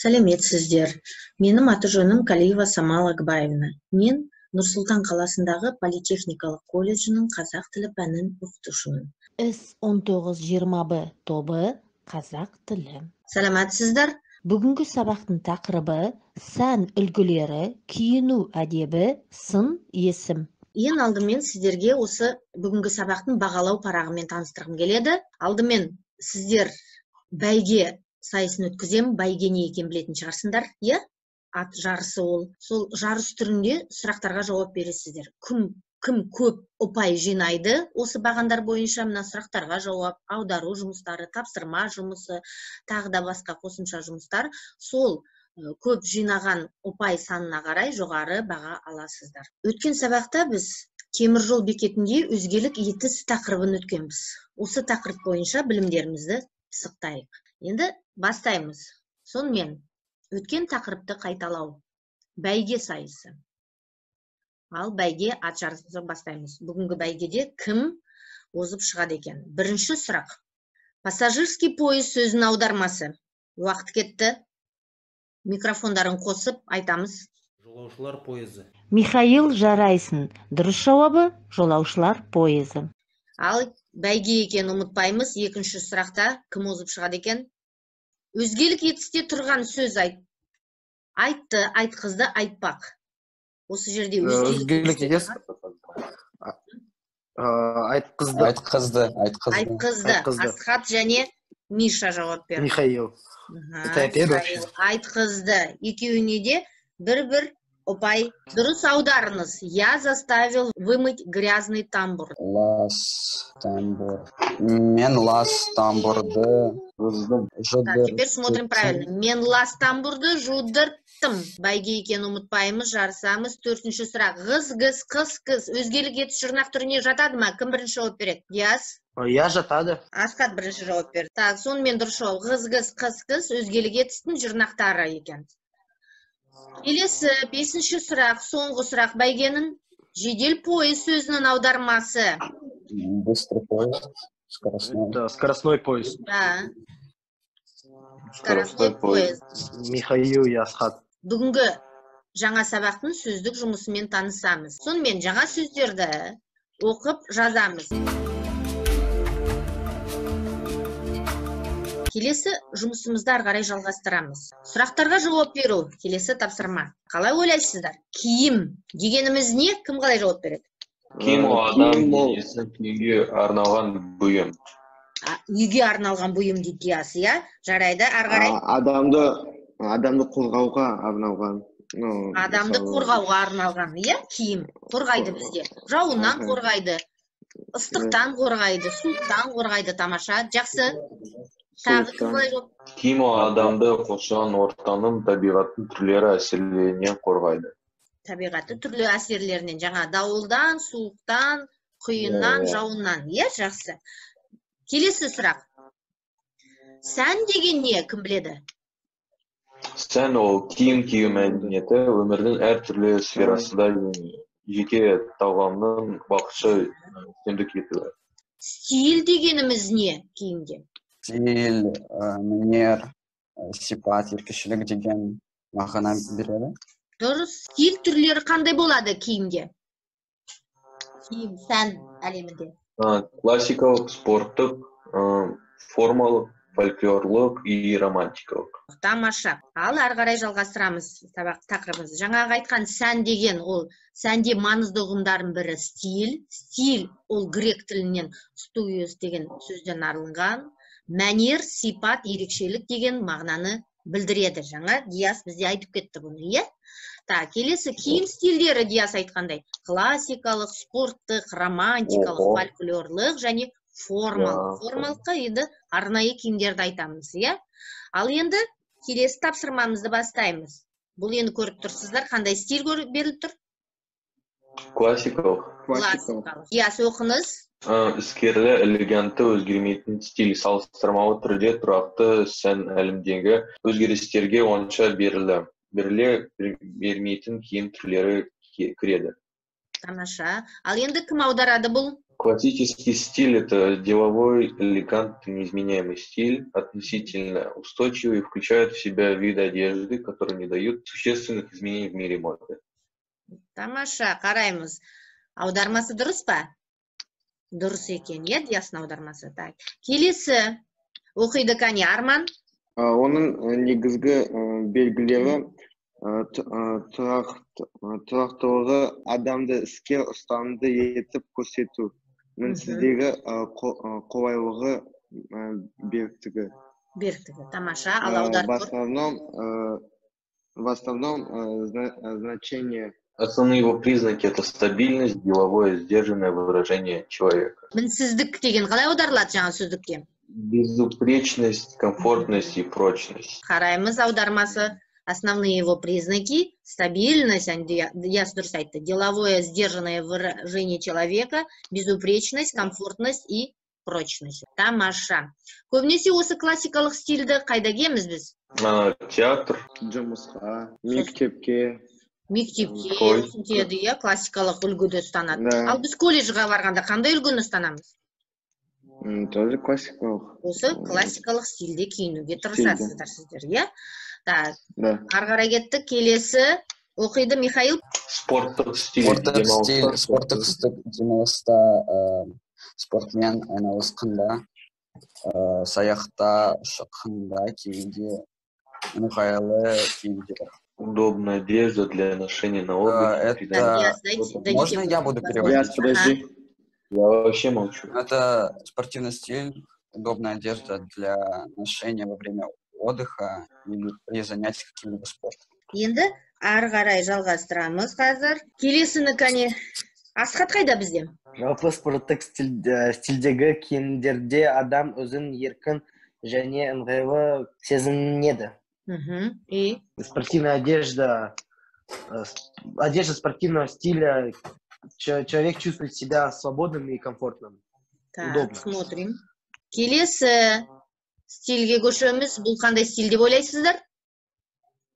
Сәлеметсіздер. Менің аты-жөнім Калиева Самал Агбаевна. Мен Нұр-Сұлтан қаласындағы политехникалық колледжінің қазақ тілі пәнін оқытушымын. С-19-20 тобы қазақ тілі. Сәлеметсіздер. Бүгінгі сабақтың тақырыбы сән үлгілері, киіну әдебі, сын есім. Ең алдымен сіздерге осы бүгінгі сабақтың бағалау парағымен таныстырғым келеді. Алдымен сіздер бәйге сайысын өткізем, бәйге не екен білетін шығарсыңдар, иә? Ат жарысы ол. Сол жарыс түрінде сұрақтарға жауап бересіздер. Кім көп ұпай жинайды, осы бағандар бойынша мына сұрақтарға жауап, аудару жұмыстары, тапсырма жұмысы, тағы да басқа қосымша жұмыстар, сол көп жинаған ұпай санына қарай жоғары баға аласыздар. Өткен сабақта біз теміржол бекетінде өзгелік етіс тақырыбын өткенбіз. Осы тақырып бойынша білімдерімізді пысықтайық. Енді бастаймыз. Сонымен өткен тақырыпты қайталау. Бәйге сайысы. Ал бәйге ат жарысын бастаймыз. Бүгінгі бәйгеде кім озып шығады екен? Бірінші сұрақ. Пассажирский пойыз сөзінің аудармасы. Уақыт кетті. Микрофондарын қосып айтамыз. Жолаушылар пойызы. Михаил Жарайсын. Дұрыс жауабы жолаушылар пойызы. Ал бәйге екен ұмытпаймыз. Екінші сұрақта кім озып шығады екен? Өзгелік етісте тұрған сөз айтты, айтқызды, айтпақ. Осы жерде өзгелік етіс айтқызды. Асхат және Миша жауап берді. Михаил. Айтқызды. Екеуіне де бір ұпай. Дұрыс аударыңыз. Я заставил вымыть грязный тамбур. Лас тамбур. Мен лас тамбурды жудырттым. Теперь смотрим правильно. Мен лас тамбурды жудырттым. Бәйге екен ұмытпаймыз, жарысамыз. Төртінші сұрақ. Қыз. Өзгелік етіс жұрнақ түріне жатады ма? Кім бірінші жауап береді? Яс? Я жатады. Асхат бірінші жауап берді. Так, сонымен дұрыс жауап. Қыз, өзгелік етістің жұрнақтары екен. Келесі, бесінші сұрақ, соңғы сұрақ. Бәйгенің жедел пойыз сөзінің аудармасы. Быстрый поезд. Скоростной поезд. Да. Скоростной поезд. Михаил и Асхат. Бүгінгі жаңа сабақтың сөздік жұмысымен танысамыз. Сонымен жаңа сөздерді оқып жазамыз. Келесі жұмысымызды ары қарай жалғастырамыз. Сұрақтарға жауап беру. Келесі тапсырма. Қалай ойлайсыздар? Киім дегеніміз не? Кім қалай жауап береді? Киім ол адам денесін киюге арналған бұйым. Үйге арналған бұйым дейді ясы, иә? Жарайды, ары қарай. Адамды қорғауға арналған. Адамды қорғауға арналған, иә? Киім қорғайды бізде. Жауыннан қорғайды, ыстықтан қорғайды, суықтан қорғайды. Тамаша, жақсы. Киім ол адамды қоршаған ортаның табиғаттың түрлері әсерлерінен қорғайды. Табиғаты түрлі әсерлерінен, жаңа дауылдан, суықтан, құйыннан, жауыннан. Е, жақсы. Келесі сұрақ. Сән деген не, кім біледі? Сән ол киім кию мәдениеті өмірдің әр түрлі сферасында жеке талғамның уақытша үстемдік етуі. Стиль дегеніміз не киімде? Стиль, мәнер, сипат, ерекшелік деген мағына береді. Дұрыс. Стиль түрлері қандай болады киімде? Киім, сән әлемінде. Классикалық, спорттық, формалық, фольклорлық и романтикалық. Тамаша. Ал ары қарай жалғастырамыз сабақ тақырыбымызды. Жаңағы айтқан сән деген ол сәнде маңызды ұғымдардың бірі стиль. Стиль ол грек тілінен стуиос деген сөзден арылған. Мәнер, сипат, ерекшелік деген мағынаны білдіреді. Жаңа Диас бізде айтып кетті бұны, иә? Келесі киім стильдері Диас айтқандай. Классикалық, спорттық, романтикалық, фольклорлық және формалық. Формалыққа енді арнайы киімдерді айтамыз, иә? Ал енді келесі тапсырмамызды бастаймыз. Бұл енді көріп тұрсыздар, қандай стиль беріліп тұр? Классикалық. Диас оқыңыз. Іскерлі, элегантты, өзгермейтін стиль салыстырмалы түрде тұрақты сән әлемдегі өзгерістерге онша беріле бермейтін киім түрлері кіреді. Тамаша. Ал енді кім аударады бұл? Классический стиль – это деловой, элегантный, неизменяемый стиль, относительно устойчивый и включает в себя виды одежды, которые не дают существенных изменений в мире моды. Тамаша, қараймыз. Аудармасы дұрыс па? Дұрыс екен, ясно аудармасы. Так. Келесі оқиды қане, Арман? Оның негізгі белгілері тұрақтылығы, адамды іске ұстамды етіп көрсету, мінсіздегі қолайлығы, беріктігі. Беріктігі, тамаша, ал аударып В основном значение. Основные его признаки – это стабильность, деловое, сдержанное выражение человека. Мінсіздік деген қалай аударылады жаңа сөздікке? Безупречность, комфортность и прочность. Қараймыз аудармасы. Основные его признаки – стабильность, яс дұрыс айтты, деловое, сдержанное выражение человека, безупречность, комфортность и прочность. Тамаша. Көбінесе осы классикалық стильді қайда киеміз біз? Театр. Жұмысқа, мектепке. Мектепке тиеді, иә, классикалық үлгіді ұстанады. Ал біз колледжға барғанда қандай үлгіні ұстанамыз? Тоже классикалық. Осы классикалық стильде киінуге тырысасыздар сіздер, иә? Так, ары қарай кеттік. Келесі оқиды Михаил. Спорттық стиль. Спорттық демалыста спортмен айналысқанда, саяхта шыққанда киімге ыңғайлы киімдер. Удобная одежда для ношения на отдыхе. Можно я буду переводить? Подожди. Я вообще молчу. Это спортивный стиль, удобная одежда для ношения во время отдыха или при занятии каким-либо спортом. Енді ары қарай жалғастырамыз қазір. Келесіні кәне. Асхат қайда бізде? Жалпы спорттық стильдегі киімдерде адам өзін еркін және ыңғайлы сезінеді. И? Спортивная одежда спортивного стиля, человек чувствует себя свободным и комфортным. Так, удобно. Смотрим. Келесі стильге көшеміз. Бұл қандай стиль деп ойлайсыздар?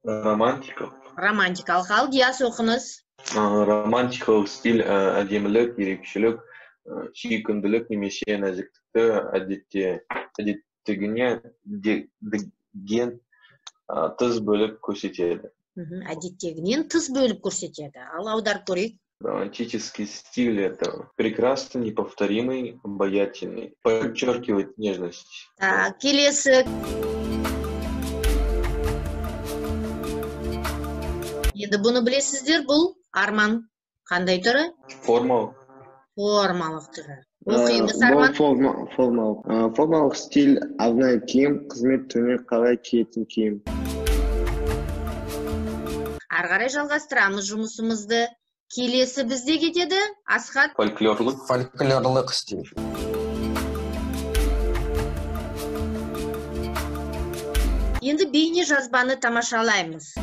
Романтикалық. Романтикалық. Ал Диас оқыңыз. Романтикалық стиль әдемілік, ерекшелік, сүйкімділік немесе нәзіктікті әдеттігіне деген тыс бөліп көрсетеді. Әдеттегінен тыс бөліп көрсетеді. Ал аударып көрейік. Романтический стиль – это прекрасный, неповторимый, обаятельный, подчеркивает нежность. Так, келесі. Енді бұны білесіздер, бұл Арман. Қандай түрі? Формалық. Формалық түрі. Оқимыз, Арман. Формалық стиль – арнайы киім, қызмет түріне қарай киетін киім. Ары қарай жалғастырамыз жұмысымызды. Келесі бізде кетеді, Асхат. Фольклорлық стиль. Енді бейне жазбаны тамашалаймыз.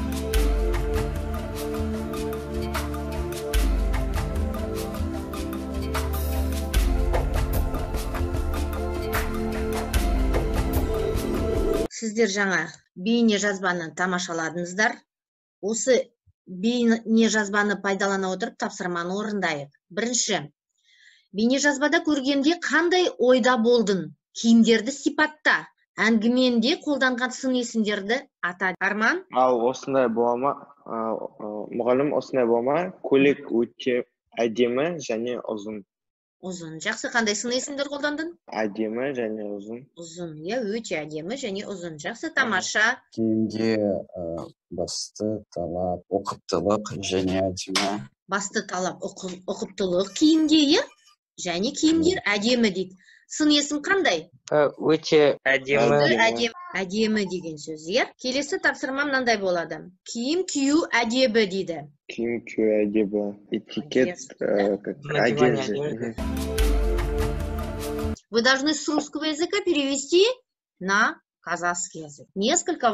Сіздер жаңа бейне жазбаны тамашаладыңыздар. Осы бейне жазбаны пайдалана отырып тапсырманы орындайық. Бірінші, бейне жазбада көргенде қандай ойда болдың? Киімдерді сипатта, әңгіменде қолданған сын есімдерді ата. Арман? Ал осындай болма, мұғалім осындай болма, көйлек өте әдемі және ұзын. Ұзын. Жақсы, қандай сын есімдер қолдандың? Әдемі және ұзын. Ұзын, өте әдемі және ұзын. Жақсы, тамаша. Киімге басты талап, ұқыптылық және әдемі. Басты талап, ұқыптылық киімге, және киімдер әдемі дейді. Сын есім қандай? Өте әдемі. Әдемі деген сөз, Келесі тапсырма мынандай болады. Киім кию әдебі дейді. Киім кию әдебі. Этикет, одежда. Вы должны с русского языка перевести на казахский язык. Несколько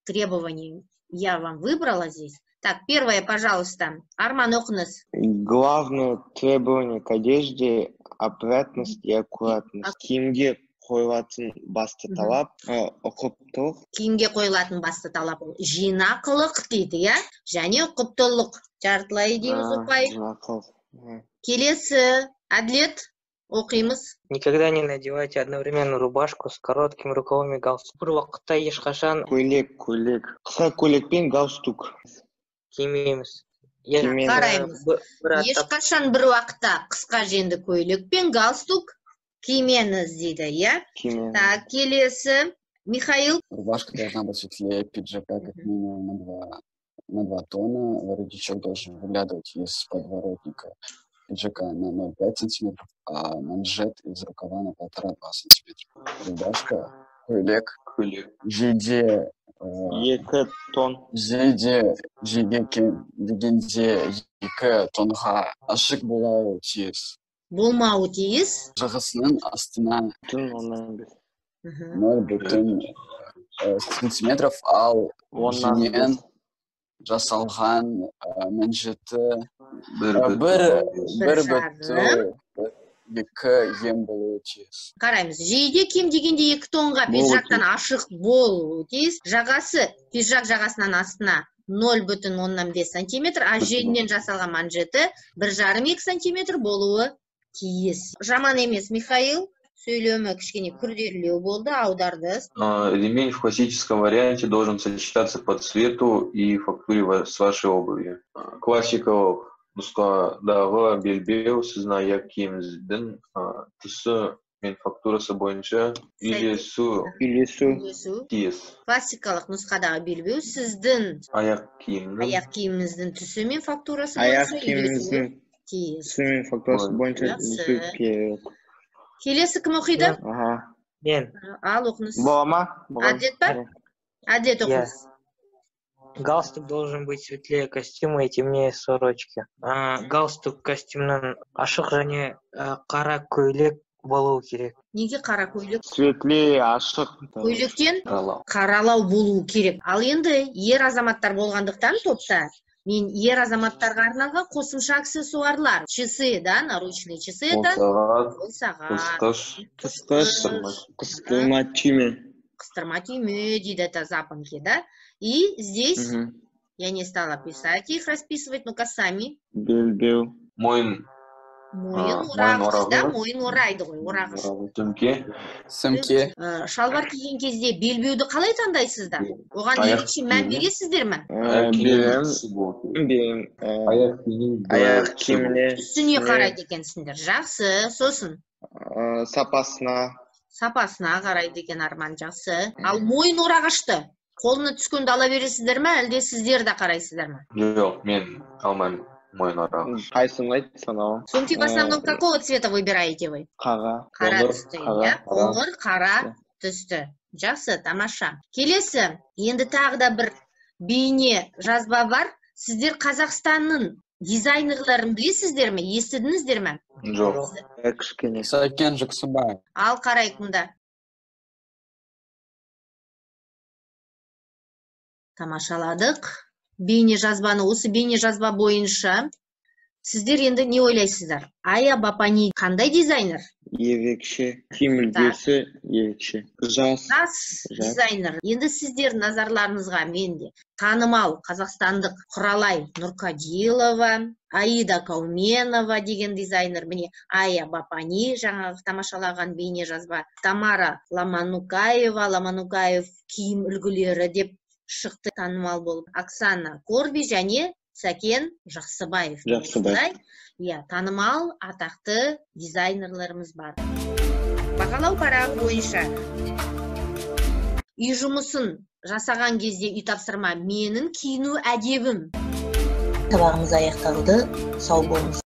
требований я вам выбрала здесь. Так, первое, пожалуйста. Арман, оқыңыз. Главное требование к одежде – опрятность и аккуратность. Киімге қойылатын басты талап ұқыптылық. Киімге қойылатын басты талап жинақылық дейді, және ұқыптылық. Жартылай дейміз ұпай. Келесі, Әділет, оқимыз. Никогда не надевайте одновременно рубашку с короткими рукавами и галстук. Бір уақытта ешқашан Көйлек. Қысқа көйлек пен галстук. кимейміз. Қараймыз. Ешқашан бір уақытта қысқа женді көйлек пен галстук кимеңіз дейді, иә? Так, келесі, Михаил. Рубашка должна быть светлее пиджака как минимум на 2 тона. Воротничок должен выглядывать из подворотника пиджака на 0,5 сантиметров, а манжет из рукава на 1,5-2 сантиметра. Рубашка, көйлек. Жейде 2 тон. Жейде кем дегенде 2 тонға ашық болмауы тиіс. Болмауы тиіс. Жағасының астына 0,5 сантиметров, ал женен жасалған манжеті 1,2 ем болуы тиіс. Қараймыз. Жейде кем дегенде 2 тонға пиджактан ашық болуы тиіс. Жағасы, пиджак жағасынан астына 0,5 сантиметр, а женнен жасалған манжеті 1,5-2 сантиметр болуы тиіс. Жаман емес, Михаил. Сөйлемі кішкене күрделеу болды, аударды. Ремень в классическом варианте должен сочетаться по цвету и фактуре с вашей обувью. Классикалық нұсқадағы белбеу сіздің аяқ киіміңіздің түсі мен фактурасы бойынша үйлесу тиіс. Классикалық нұсқадағы белбеу сіздің аяқ киіміңіздің түсі мен фактурасы бойынша үйлесу тиіс. Келесі кім оқиды? Мен. Ал оқыңыз. Бома? Әділет па? Әділет оқыңыз. Галстук должен быть светлее костюма и темнее сорочки. Галстук костюмнан ашық және қара көйлек болуы керек. Неге қара көйлек? Светлее, ашық. Көйлектен қаралау болуы керек. Ал енді ер азаматтар болғандықтан топта мен ер азаматтарға арналған қосымша аксессуарлар. Часы, да, наручные часы это? Қыстырма түйме. Қыстырма түйме дейді, это запонки, да? И здесь я не стала писать их, расписывать, ну-ка сами. Белбеу. Мойын орағыз, да? Мойын орайды ғой, орағыз. Сөмке. Шалбар киген кезде белбеуді қалай таңдайсыздар? Оған ерекше мән бересіздер ме? Берем. Аяқ киіміне. Үстіне қарайды екенсіңдер. Жақсы, сосын? Сапасына қарайды екен, Арман, жақсы. Ал мойын орағышты қолына түскенді ала бересіздер ме, әлде сіздер де қарайсыздар ма? Жоқ, мен алмаймын. Мойын орағыш. Қайсын айтты санау? Сумки в основном какого цвета выбираете вы? Қара. Қара түсті, иә? Қоңыр, қара түсті. Жақсы, тамаша. Келесі, енді тағы да бір бейне жазба бар. Сіздер Қазақстанның дизайнерларын білесіздер ме? Естідіңіздер ме? Жоқ. Кішкене. Сәкен Жүксібаев. Ал қарайық мұнда. Тамашаладық. Бейне жазбаны, осы бейне жазба бойынша сіздер енді не ойлайсыздар? Ая Бапани қандай дизайнер? Ерекше. Киім үлгісі ерекше. Жас дизайнер. Енді сіздер назарларыңызға менде танымал қазақстандық Құралай Нұркадилова, Аида Кауменова деген дизайнер, міне Ая Бапани жаңағы тамашалаған бейне жазба, Тамара Ламанукаев киім үлгілері деп шықты, танымал болып. Оксана Корби және Сәкен Жақсыбаев. Иә, танымал, атақты дизайнерлеріміз бар. Бағалау парағы бойынша үй жұмысын жасаған кезде үй тапсырма менің киіну әдебім. Сабағымыз аяқталды. Сау болыңыз.